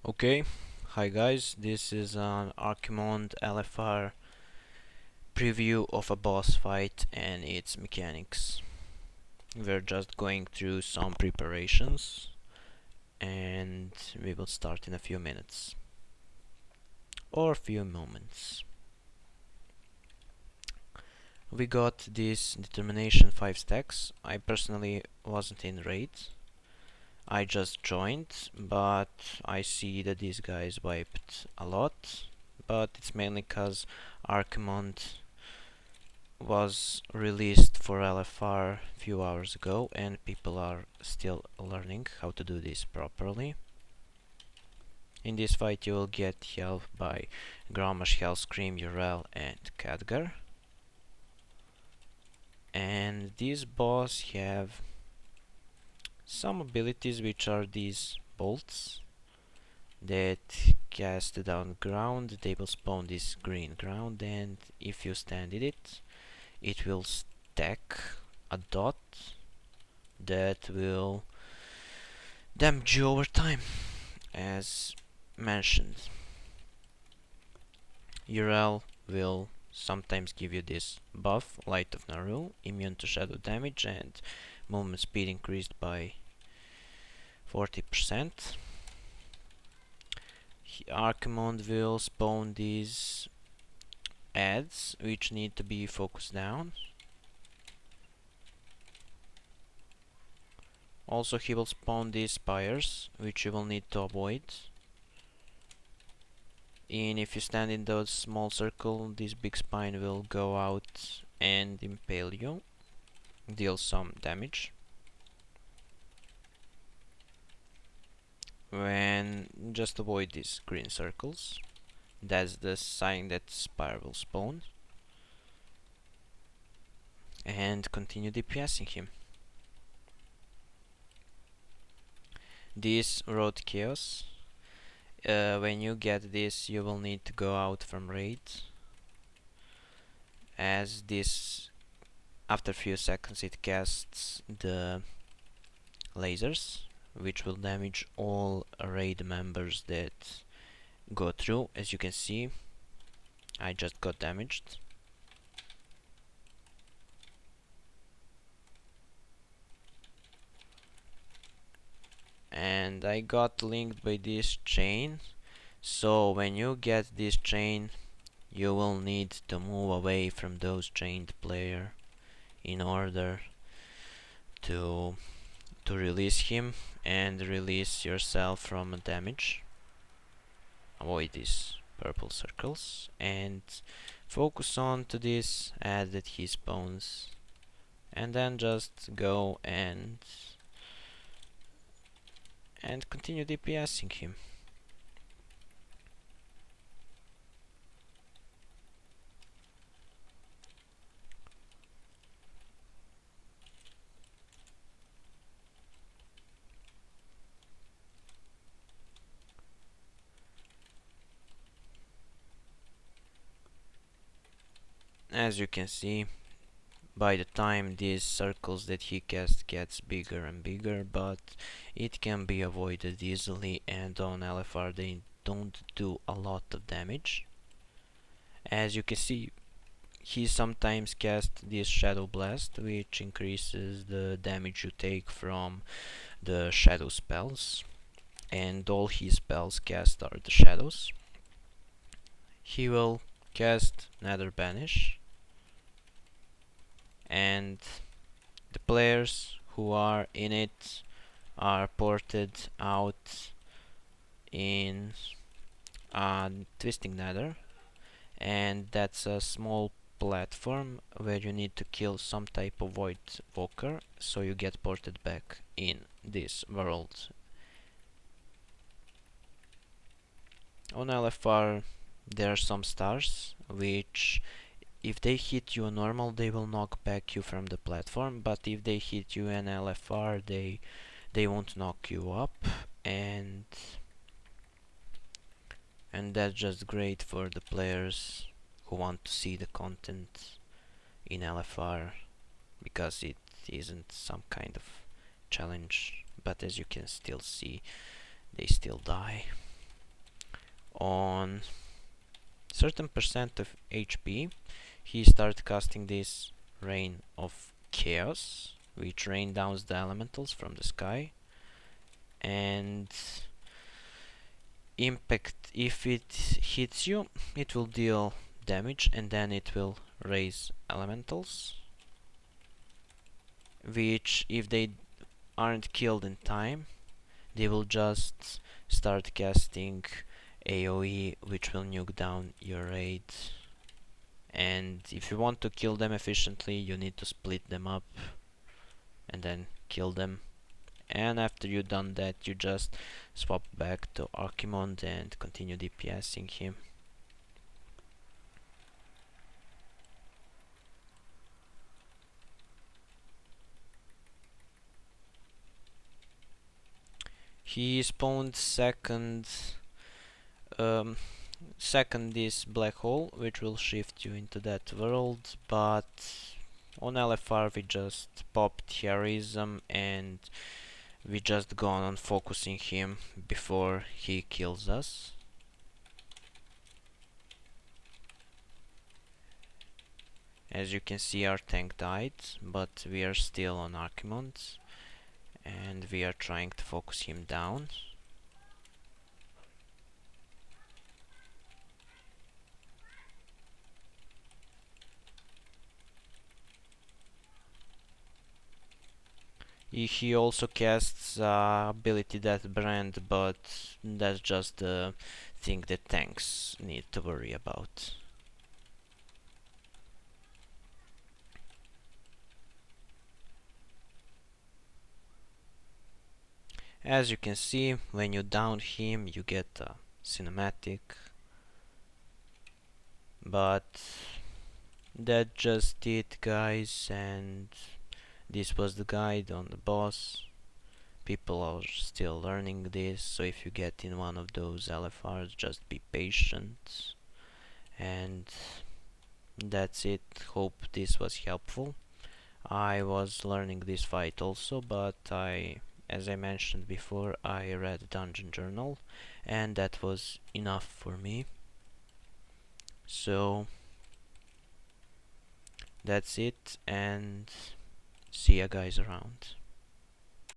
Okay, hi guys, this is an Archimonde LFR preview of a boss fight and its mechanics. We're just going through some preparations and we will start in a few minutes or a few moments. We got this determination 5 stacks. I personally wasn't in raid. I just joined, but I see that these guys wiped a lot, but it's mainly cause Archimonde was released for LFR a few hours ago and people are still learning how to do this properly. In this fight you will get help by Grommash, Hellscream, Urel and Khadgar. And this boss have some abilities which are these bolts that cast down ground. They will spawn this green ground, and if you stand in it, it will stack a dot that will damage you over time, as mentioned. Urel will sometimes give you this buff, Light of Naru, immune to shadow damage and movement speed increased by 40%. Archimonde will spawn these ads which need to be focused down. Also he will spawn these spires which you will need to avoid. And if you stand in those small circle, this big spine will go out and impale you, deal some damage. When just avoid these green circles, that's the sign that spire will spawn. And continue DPSing him. This Road Chaos, when you get this you will need to go out from raid, as this after few seconds it casts the lasers which will damage all raid members that go through. As you can see, I just got damaged. And I got linked by this chain, so when you get this chain you will need to move away from those chained player in order to release him and release yourself from damage. Avoid these purple circles and focus on to this ad that he spawns, and then just go and continue DPSing him. As you can see, by the time these circles that he casts gets bigger and bigger, but it can be avoided easily, and on LFR they don't do a lot of damage. As you can see, he sometimes casts this Shadow Blast, which increases the damage you take from the shadow spells, and all his spells cast are the shadows. He will cast Nether Banish, and the players who are in it are ported out in Twisting Nether, and that's a small platform where you need to kill some type of Void Walker, so you get ported back in this world. On LFR there are some stars which, if they hit you normal, they will knock back you from the platform, but if they hit you in LFR, they won't knock you up, and that's just great for the players who want to see the content in LFR, because it isn't some kind of challenge, but as you can still see, they still die. on certain percent of HP, he started casting this Rain of Chaos, which rain downs the elementals from the sky, and impact, if it hits you, it will deal damage, and then it will raise elementals, which if they aren't killed in time, they will just start casting AoE, which will nuke down your raid. And if you want to kill them efficiently, you need to split them up and then kill them. And after you've done that, you just swap back to Archimonde and continue DPSing him. He spawned second this black hole, which will shift you into that world, but on LFR we just popped heroism and we just gone on focusing him before he kills us. As you can see, our tank died, but we are still on Archimonde and we are trying to focus him down. He also casts ability that brand, but that's just the thing that tanks need to worry about. As you can see, when you down him, you get a cinematic, but that's just it, guys, and this was the guide on the boss. People are still learning this, so if you get in one of those LFRs, just be patient. And that's it. Hope this was helpful. I was learning this fight also, but as I mentioned before, I read Dungeon Journal, and that was enough for me. So that's it, and see ya guys around.